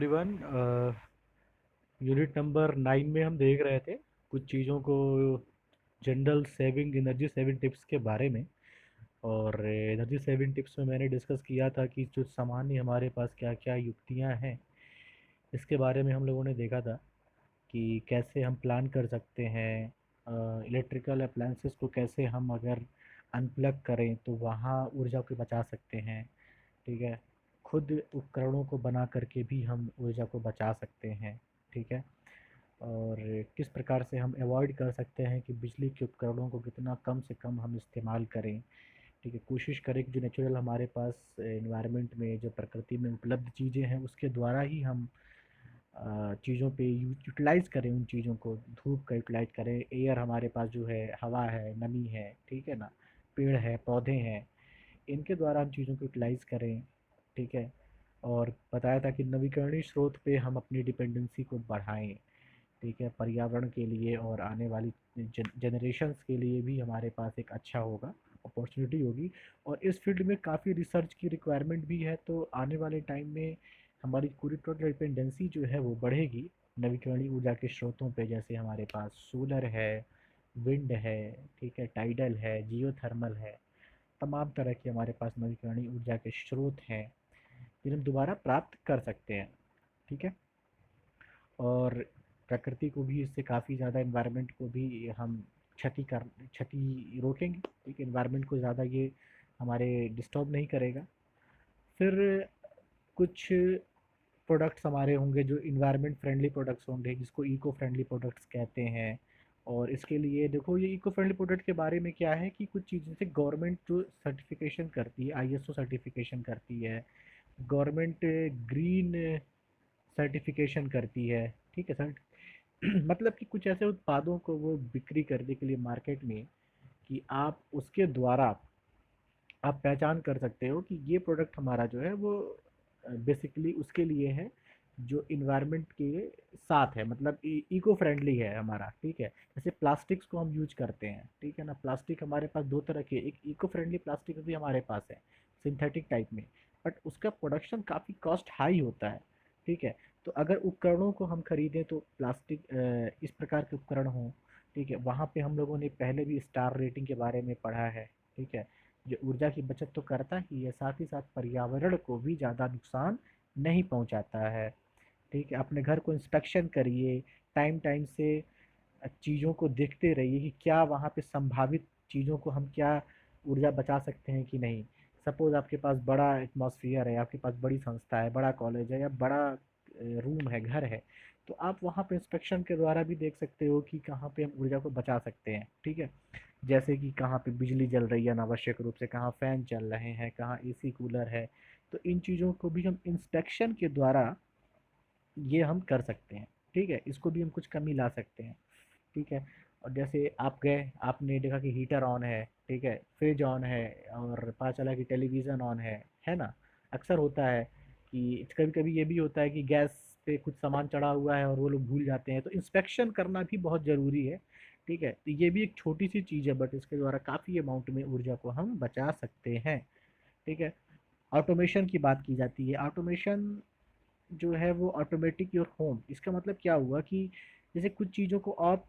Everyone. Unit number 9 में हम देख रहे थे कुछ चीज़ों को, general saving energy saving tips के बारे में। और एनर्जी सेविंग टिप्स में मैंने डिस्कस किया था कि जो सामान्य हमारे पास क्या क्या युक्तियां हैं, इसके बारे में हम लोगों ने देखा था कि कैसे हम प्लान कर सकते हैं इलेक्ट्रिकल अप्लायंसेस को, कैसे हम अगर अनप्लग करें तो वहाँ ऊर्जा को बचा सकते हैं। ठीक है। खुद उपकरणों को बना करके भी हम ऊर्जा को बचा सकते हैं। ठीक है। और किस प्रकार से हम अवॉइड कर सकते हैं कि बिजली के उपकरणों को कितना कम से कम हम इस्तेमाल करें। ठीक है। कोशिश करें कि जो नेचुरल हमारे पास एनवायरनमेंट में जो प्रकृति में उपलब्ध चीज़ें हैं उसके द्वारा ही हम चीज़ों पे यूटिलाइज़ करें, उन चीज़ों को धूप का यूटिलाइज करें। एयर हमारे पास जो है, हवा है, नमी है, ठीक है ना, पेड़ है, पौधे हैं, इनके द्वारा हम चीज़ों को यूटिलाइज़ करें। ठीक है। और बताया था कि नवीकरणीय स्रोत पे हम अपनी डिपेंडेंसी को बढ़ाएं। ठीक है। पर्यावरण के लिए और आने वाली जनरेशन्स के लिए भी हमारे पास एक अच्छा होगा, अपॉर्चुनिटी होगी। और इस फील्ड में काफ़ी रिसर्च की रिक्वायरमेंट भी है, तो आने वाले टाइम में हमारी पूरी टोटल डिपेंडेंसी जो है वो बढ़ेगी नवीकरणीय ऊर्जा के स्रोतों पे। जैसे हमारे पास सोलर है, विंड है, ठीक है, टाइडल है, जियोथर्मल है, तमाम तरह के हमारे पास नवीकरणीय ऊर्जा के स्रोत हैं जिन्हें हम दोबारा प्राप्त कर सकते हैं। ठीक है। और प्रकृति को भी इससे काफ़ी ज़्यादा, इन्वायरमेंट को भी हम क्षति रोकेंगे। ठीक है। इन्वायरमेंट को ज़्यादा ये हमारे डिस्टर्ब नहीं करेगा। फिर कुछ प्रोडक्ट्स हमारे होंगे जो इन्वायरमेंट फ्रेंडली प्रोडक्ट्स होंगे, जिसको इको फ्रेंडली प्रोडक्ट्स कहते हैं। और इसके लिए देखो, ये इको फ्रेंडली प्रोडक्ट के बारे में क्या है कि कुछ चीज़ें से गवर्नमेंट जो सर्टिफिकेशन करती है, आईएसओ सर्टिफिकेशन करती है, गवर्नमेंट ग्रीन सर्टिफिकेशन करती है। ठीक है सर। मतलब कि कुछ ऐसे उत्पादों को वो बिक्री करने के लिए मार्केट में, कि आप उसके द्वारा आप पहचान कर सकते हो कि ये प्रोडक्ट हमारा जो है वो बेसिकली उसके लिए है जो इन्वायरमेंट के साथ है, मतलब इको फ्रेंडली है हमारा। ठीक है। जैसे प्लास्टिक्स को हम यूज करते हैं, ठीक है ना, प्लास्टिक हमारे पास दो तरह के, एक इको फ्रेंडली प्लास्टिक भी हमारे पास है, सिंथेटिक टाइप में, बट उसका प्रोडक्शन काफ़ी कॉस्ट हाई होता है। ठीक है। तो अगर उपकरणों को हम खरीदें तो प्लास्टिक, इस प्रकार के उपकरण हों, ठीक है, वहाँ पे हम लोगों ने पहले भी स्टार रेटिंग के बारे में पढ़ा है। ठीक है। जो ऊर्जा की बचत तो करता ही है, साथ ही साथ पर्यावरण को भी ज़्यादा नुकसान नहीं पहुंचाता है। ठीक है। अपने घर को इंस्पेक्शन करिए, टाइम टाइम से चीज़ों को देखते रहिए कि क्या वहाँ पे संभावित चीज़ों को हम क्या ऊर्जा बचा सकते हैं कि नहीं। सपोज़ आपके पास बड़ा एटमॉस्फेयर है, आपके पास बड़ी संस्था है, बड़ा कॉलेज है, या बड़ा रूम है, घर है, तो आप वहाँ पे इंस्पेक्शन के द्वारा भी देख सकते हो कि कहाँ पे हम ऊर्जा को बचा सकते हैं। ठीक है। जैसे कि कहाँ पे बिजली जल रही है अनावश्यक रूप से, कहाँ फ़ैन चल रहे हैं, कहाँ एसी कूलर है, तो इन चीज़ों को भी हम इंस्पेक्शन के द्वारा ये हम कर सकते हैं। ठीक है। इसको भी हम कुछ कमी ला सकते हैं। ठीक है। और जैसे आप गए, आपने देखा कि हीटर ऑन है, ठीक है, फ्रिज ऑन है, और पता चला कि टेलीविज़न ऑन है ना। अक्सर होता है कि कभी कभी ये भी होता है कि गैस पे कुछ सामान चढ़ा हुआ है और वो लोग भूल जाते हैं, तो इंस्पेक्शन करना भी बहुत ज़रूरी है। ठीक है। तो ये भी एक छोटी सी चीज़ है, बट इसके द्वारा काफ़ी अमाउंट में ऊर्जा को हम बचा सकते हैं। ठीक है। ऑटोमेशन की बात की जाती है। ऑटोमेशन जो है वो ऑटोमेटिक योर होम, इसका मतलब क्या हुआ कि जैसे कुछ चीज़ों को आप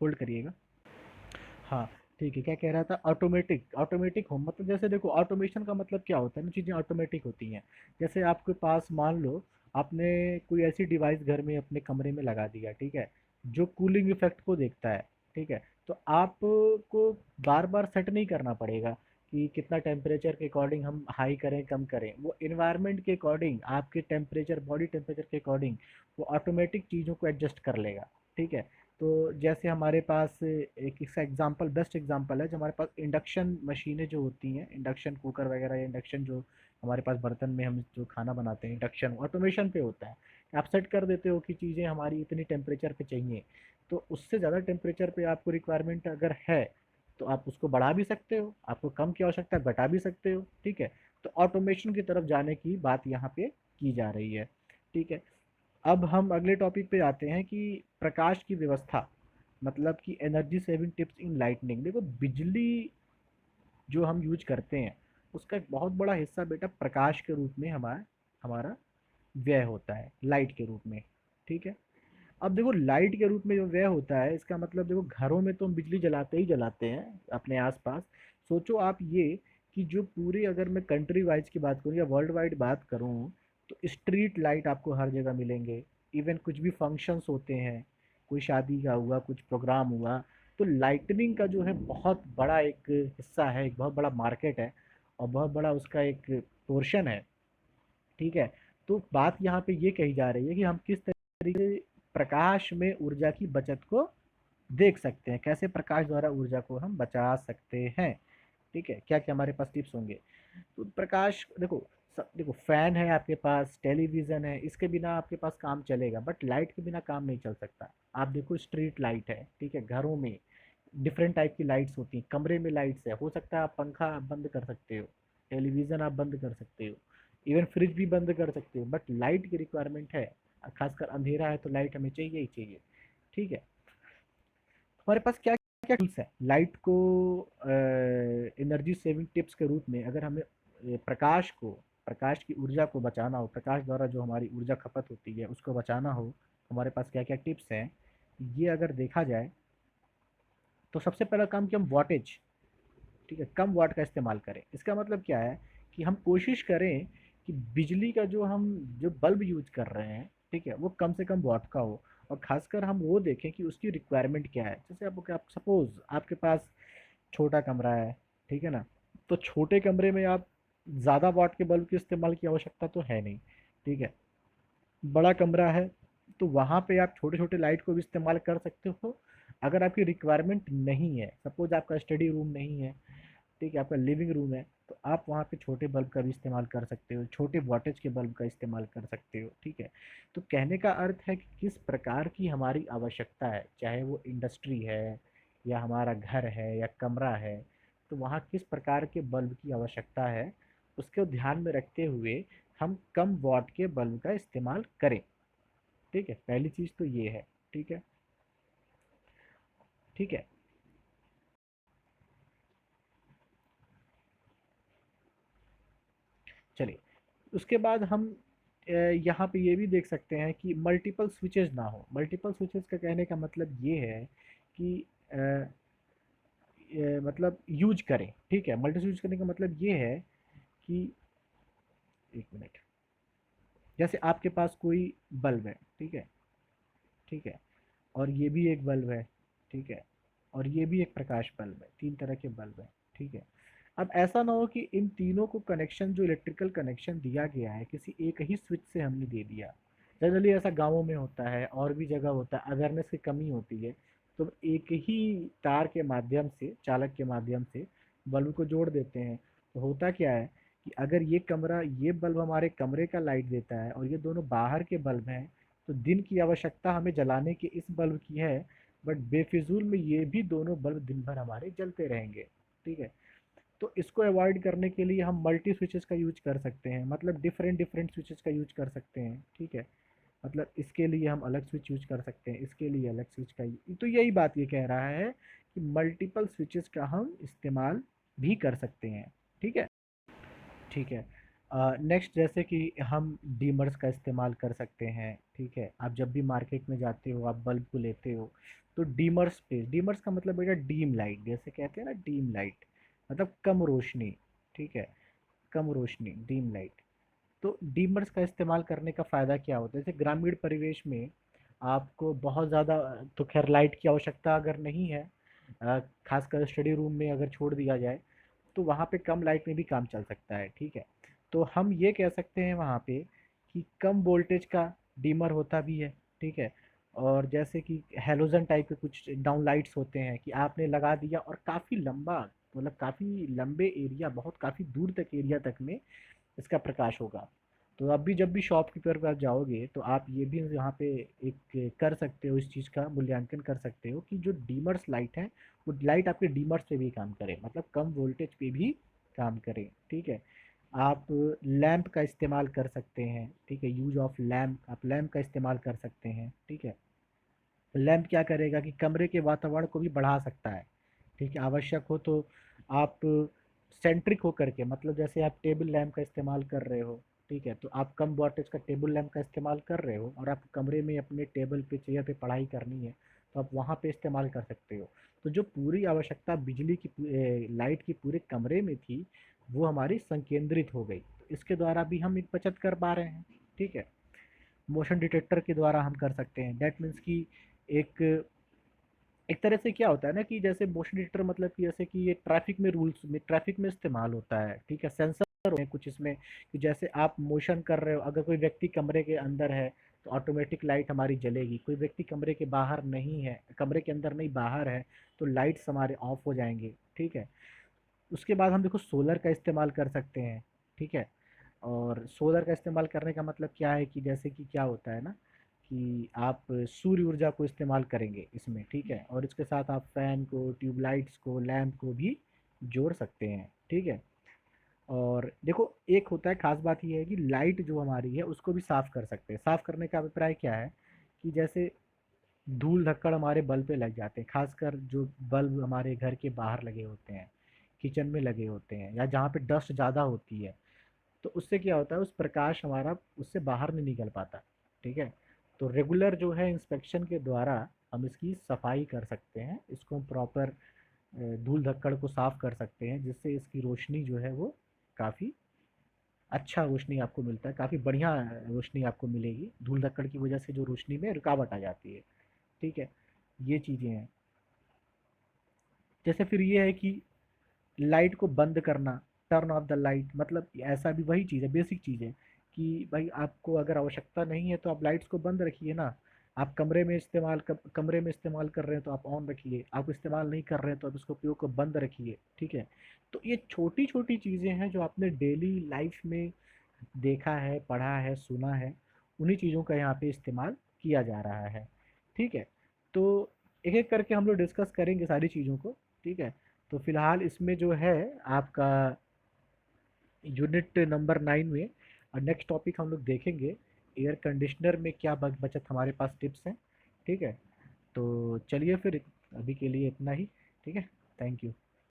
होल्ड करिएगा। हाँ, ठीक है। क्या कह रहा था? ऑटोमेटिक, ऑटोमेटिक होम मतलब जैसे देखो, ऑटोमेशन का मतलब क्या होता है ना, चीज़ें ऑटोमेटिक होती हैं। जैसे आपके पास मान लो आपने कोई ऐसी डिवाइस घर में अपने कमरे में लगा दिया, ठीक है, जो कूलिंग इफेक्ट को देखता है। ठीक है। तो आपको बार बार सेट नहीं करना पड़ेगा कि कितना टेम्परेचर के अकॉर्डिंग हम हाई करें, कम करें, वो इन्वायरमेंट के अकॉर्डिंग, आपके टेम्परेचर, बॉडी टेम्परेचर के अकॉर्डिंग वो ऑटोमेटिक चीज़ों को एडजस्ट कर लेगा। ठीक है। तो जैसे हमारे पास एक इसका एग्जांपल, बेस्ट एग्जांपल है, जो हमारे पास इंडक्शन मशीनें जो होती हैं, इंडक्शन कुकर वगैरह, या इंडक्शन जो हमारे पास बर्तन में हम जो खाना बनाते हैं, इंडक्शन ऑटोमेशन पे होता है। आप सेट कर देते हो कि चीज़ें हमारी इतनी टेम्परेचर पे चाहिए, तो उससे ज़्यादा टेम्परेचर पे आपको रिक्वायरमेंट अगर है तो आप उसको बढ़ा भी सकते हो, आपको कम की आवश्यकता है घटा भी सकते हो। ठीक है। तो ऑटोमेशन की तरफ जाने की बात यहाँ पे की जा रही है। ठीक है। अब हम अगले टॉपिक पे आते हैं कि प्रकाश की व्यवस्था, मतलब कि energy saving tips in lightning. देखो, बिजली जो हम यूज करते हैं उसका एक बहुत बड़ा हिस्सा बेटा प्रकाश के रूप में हमारा हमारा व्यय होता है लाइट के रूप में। ठीक है। अब देखो लाइट के रूप में जो व्यय होता है, इसका मतलब देखो घरों में तो हम बिजली जलाते ही जलाते हैं अपने आसपास। सोचो आप ये कि जो पूरे, अगर मैं कंट्री वाइज की बात करूँ या वर्ल्ड वाइड बात करूँ, तो स्ट्रीट लाइट आपको हर जगह मिलेंगे। इवन कुछ भी फंक्शंस होते हैं, कोई शादी का हुआ, कुछ प्रोग्राम हुआ, तो लाइटनिंग का जो है बहुत बड़ा एक हिस्सा है, एक बहुत बड़ा मार्केट है, और बहुत बड़ा उसका एक पोर्शन है। ठीक है। तो बात यहाँ पे ये कही जा रही है कि हम किस तरीके से प्रकाश में ऊर्जा की बचत को देख सकते हैं, कैसे प्रकाश द्वारा ऊर्जा को हम बचा सकते हैं। ठीक है, क्या क्या हमारे पास टिप्स होंगे। तो प्रकाश देखो, देखो फैन है आपके पास, टेलीविज़न है, इसके बिना आपके पास काम चलेगा, बट लाइट के बिना काम नहीं चल सकता। आप देखो स्ट्रीट लाइट है, ठीक है, घरों में डिफरेंट टाइप की लाइट्स होती हैं, कमरे में लाइट्स है, हो सकता है आप पंखा बंद कर सकते हो, टेलीविज़न आप बंद कर सकते हो, इवन फ्रिज भी बंद कर सकते हो, बट लाइट की रिक्वायरमेंट है। खासकर अंधेरा है तो लाइट हमें चाहिए ही चाहिए। ठीक है। हमारे पास क्या क्या टूल्स है लाइट को एनर्जी सेविंग टिप्स के रूप में, अगर हमें प्रकाश को, प्रकाश की ऊर्जा को बचाना हो, प्रकाश द्वारा जो हमारी ऊर्जा खपत होती है उसको बचाना हो, तो हमारे पास क्या क्या टिप्स हैं, ये अगर देखा जाए तो सबसे पहला काम कि हम वाटेज, ठीक है, कम वाट का इस्तेमाल करें। इसका मतलब क्या है कि हम कोशिश करें कि बिजली का जो हम जो बल्ब यूज कर रहे हैं, ठीक है, वो कम से कम वाट का हो। और खासकर हम वो देखें कि उसकी रिक्वायरमेंट क्या है। जैसे आप सपोज आपके पास छोटा कमरा है, ठीक है ना, तो छोटे कमरे में आप ज़्यादा वाट के बल्ब के इस्तेमाल की आवश्यकता तो है नहीं। ठीक है। बड़ा कमरा है तो वहाँ पे आप छोटे छोटे लाइट को भी इस्तेमाल कर सकते हो। अगर आपकी रिक्वायरमेंट नहीं है, सपोज आपका स्टडी रूम नहीं है, ठीक है, आपका लिविंग रूम है, तो आप वहाँ पे छोटे बल्ब का भी इस्तेमाल कर सकते हो, छोटे वॉटेज के बल्ब का इस्तेमाल कर सकते हो। ठीक है। तो कहने का अर्थ है कि किस प्रकार की हमारी आवश्यकता है, चाहे वो इंडस्ट्री है या हमारा घर है या कमरा है, तो वहाँ किस प्रकार के बल्ब की आवश्यकता है, उसको ध्यान में रखते हुए हम कम वॉट के बल्ब का इस्तेमाल करें। ठीक है, पहली चीज़ तो ये है। ठीक है। ठीक है। चलिए, उसके बाद हम यहाँ पे ये भी देख सकते हैं कि मल्टीपल स्विचेस ना हो। मल्टीपल स्विचेस का कहने का मतलब ये है कि मतलब यूज करें। ठीक है, मल्टी स्विच करने का मतलब ये है कि, एक मिनट, जैसे आपके पास कोई बल्ब है, ठीक है, ठीक है, और ये भी एक बल्ब है, ठीक है, और ये भी एक प्रकाश बल्ब है, तीन तरह के बल्ब हैं। ठीक है। अब ऐसा ना हो कि इन तीनों को कनेक्शन, जो इलेक्ट्रिकल कनेक्शन दिया गया है, किसी एक ही स्विच से हमने दे दिया। जनरली ऐसा गाँवों में होता है, और भी जगह होता है, अवेयरनेस की कमी होती है, तो एक ही तार के माध्यम से, चालक के माध्यम से बल्ब को जोड़ देते हैं। तो होता क्या है कि अगर ये कमरा, ये बल्ब हमारे कमरे का लाइट देता है और ये दोनों बाहर के बल्ब हैं, तो दिन की आवश्यकता हमें जलाने की इस बल्ब की है, बट बेफिजूल में ये भी दोनों बल्ब दिन भर हमारे जलते रहेंगे। ठीक है। तो इसको अवॉइड करने के लिए हम मल्टी स्विचेस का यूज कर सकते हैं, मतलब डिफरेंट डिफरेंट स्विचेस का यूज कर सकते हैं। ठीक है। मतलब इसके लिए हम अलग स्विच यूज कर सकते हैं, इसके लिए अलग स्विच का तो यही बात ये कह रहा है कि मल्टीपल स्विचेस का हम इस्तेमाल भी कर सकते हैं। ठीक है। ठीक है। नेक्स्ट, जैसे कि हम डीमर्स का इस्तेमाल कर सकते हैं। ठीक है, आप जब भी मार्केट में जाते हो, आप बल्ब को लेते हो, तो डीमर्स पे, डीमर्स का मतलब बेटा डीम लाइट, जैसे कहते हैं ना डीम लाइट, मतलब कम रोशनी। ठीक है, कम रोशनी, डीम लाइट। तो डीमर्स का इस्तेमाल करने का फ़ायदा क्या होता है, जैसे ग्रामीण परिवेश में आपको बहुत ज़्यादा, तो खैर लाइट की आवश्यकता अगर नहीं है, खासकर स्टडी रूम में अगर छोड़ दिया जाए, तो वहाँ पे कम लाइट में भी काम चल सकता है। ठीक है। तो हम ये कह सकते हैं वहाँ पे कि कम वोल्टेज का डीमर होता भी है। ठीक है। और जैसे कि हेलोजन टाइप के कुछ डाउन लाइट्स होते हैं कि आपने लगा दिया और काफ़ी लंबा, मतलब काफ़ी लंबे एरिया, बहुत काफ़ी दूर तक एरिया तक में इसका प्रकाश होगा। तो आप भी जब भी शॉपकीपर के पास जाओगे तो आप ये भी यहाँ पे एक कर सकते हो, इस चीज़ का मूल्यांकन कर सकते हो कि जो डीमर्स लाइट है, वो लाइट आपके डीमर्स पे भी काम करे, मतलब कम वोल्टेज पे भी काम करे। ठीक है। आप लैंप का इस्तेमाल कर सकते हैं। ठीक है, यूज ऑफ लैंप, आप लैंप का इस्तेमाल कर सकते हैं। ठीक है। लैंप क्या करेगा कि कमरे के वातावरण को भी बढ़ा सकता है। ठीक है, आवश्यक हो तो आप सेंट्रिक होकर के, मतलब जैसे आप टेबल लैंप का इस्तेमाल कर रहे हो, ठीक है, तो आप कम वॉटेज का टेबल लैंप का इस्तेमाल कर रहे हो और आप कमरे में अपने टेबल पे चेयर पे पढ़ाई करनी है, तो आप वहाँ पे इस्तेमाल कर सकते हो। तो जो पूरी आवश्यकता बिजली की लाइट की पूरे कमरे में थी, वो हमारी संकेंद्रित हो गई। तो इसके द्वारा भी हम एक बचत कर पा रहे हैं। ठीक है, मोशन डिटेक्टर के द्वारा हम कर सकते हैं। दैट मीन्स कि एक एक तरह से क्या होता है ना कि जैसे मोशन डिटेक्टर मतलब कि जैसे कि ये ट्रैफिक में रूल्स में ट्रैफिक में इस्तेमाल होता है। ठीक है, सेंसर होते हैं कुछ इसमें कि जैसे आप मोशन कर रहे हो, अगर कोई व्यक्ति कमरे के अंदर है तो ऑटोमेटिक लाइट हमारी जलेगी। कोई व्यक्ति कमरे के बाहर नहीं है, कमरे के अंदर नहीं बाहर है, तो लाइट्स हमारे ऑफ हो जाएंगे। ठीक है, उसके बाद हम देखो सोलर का इस्तेमाल कर सकते हैं। ठीक है, और सोलर का इस्तेमाल करने का मतलब क्या है कि जैसे कि क्या होता है ना कि आप सूर्य ऊर्जा को इस्तेमाल करेंगे इसमें। ठीक है, और इसके साथ आप फैन को, ट्यूबलाइट्स को, लैंप को भी जोड़ सकते हैं। ठीक है, और देखो एक होता है, खास बात ये है कि लाइट जो हमारी है उसको भी साफ़ कर सकते हैं। साफ़ करने का अभिप्राय क्या है कि जैसे धूल धक्कड़ हमारे बल्ब पे लग जाते हैं, खासकर जो बल्ब हमारे घर के बाहर लगे होते हैं, किचन में लगे होते हैं, या जहाँ पे डस्ट ज़्यादा होती है, तो उससे क्या होता है, उस प्रकाश हमारा उससे बाहर नहीं निकल पाता। ठीक है, तो रेगुलर जो है इंस्पेक्शन के द्वारा हम इसकी सफाई कर सकते हैं, इसको हम प्रॉपर धूल धक्कड़ को साफ कर सकते हैं, जिससे इसकी रोशनी जो है वो काफ़ी अच्छा रोशनी आपको मिलता है, काफ़ी बढ़िया रोशनी आपको मिलेगी। धूल धक्कड़ की वजह से जो रोशनी में रुकावट आ जाती है। ठीक है, ये चीज़ें हैं। जैसे फिर ये है कि लाइट को बंद करना, टर्न ऑफ द लाइट, मतलब ऐसा भी वही चीज़ है, बेसिक चीज़ है कि भाई आपको अगर आवश्यकता नहीं है तो आप लाइट्स को बंद रखिए ना। आप कमरे में इस्तेमाल कर रहे हैं तो आप ऑन रखिए, आप इस्तेमाल नहीं कर रहे हैं तो आप इसको उपयोग को बंद रखिए। ठीक है, तो ये छोटी छोटी चीज़ें हैं जो आपने डेली लाइफ में देखा है, पढ़ा है, सुना है, उन्हीं चीज़ों का यहाँ पे इस्तेमाल किया जा रहा है। ठीक है, तो एक एक करके हम लोग डिस्कस करेंगे सारी चीज़ों को। ठीक है, तो फिलहाल इसमें जो है आपका यूनिट नंबर 9 में और नेक्स्ट टॉपिक हम लोग देखेंगे एयर कंडीशनर में क्या बचत हमारे पास टिप्स हैं। ठीक है, तो चलिए फिर अभी के लिए इतना ही। ठीक है, थैंक यू।